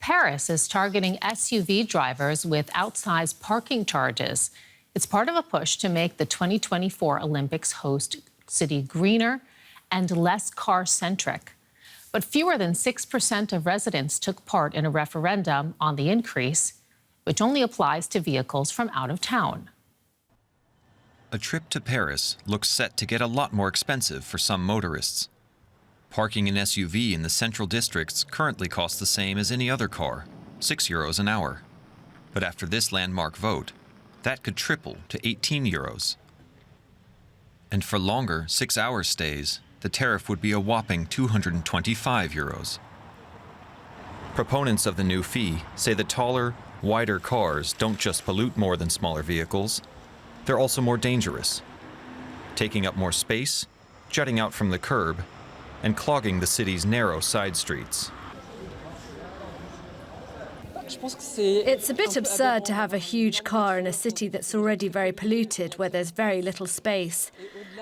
Paris is targeting SUV drivers with outsized parking charges. It's part of a push to make the 2024 Olympics host city greener and less car-centric. But fewer than 6% of residents took part in a referendum on the increase, which only applies to vehicles from out of town. A trip to Paris looks set to get a lot more expensive for some motorists. Parking an SUV in the central districts currently costs the same as any other car, €6 an hour. But after this landmark vote, that could triple to €18. And for longer 6-hour stays, the tariff would be a whopping €225. Proponents of the new fee say the taller, wider cars don't just pollute more than smaller vehicles, they're also more dangerous, taking up more space, jutting out from the curb, and clogging the city's narrow side streets. It's a bit absurd to have a huge car in a city that's already very polluted, where there's very little space.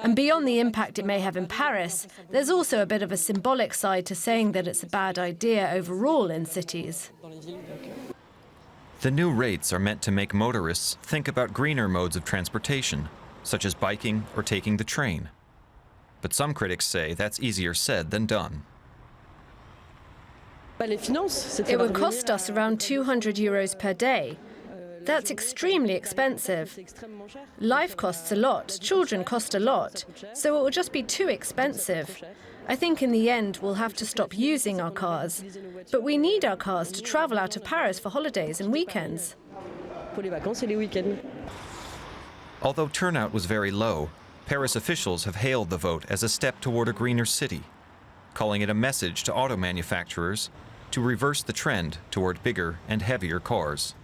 And beyond the impact it may have in Paris, there's also a bit of a symbolic side to saying that it's a bad idea overall in cities. The new rates are meant to make motorists think about greener modes of transportation, such as biking or taking the train. But some critics say that's easier said than done. It would cost us around €200 per day. That's extremely expensive. Life costs a lot, children cost a lot, so it will just be too expensive. I think in the end we'll have to stop using our cars. But we need our cars to travel out of Paris for holidays and weekends. Although turnout was very low, Paris officials have hailed the vote as a step toward a greener city, calling it a message to auto manufacturers to reverse the trend toward bigger and heavier cars.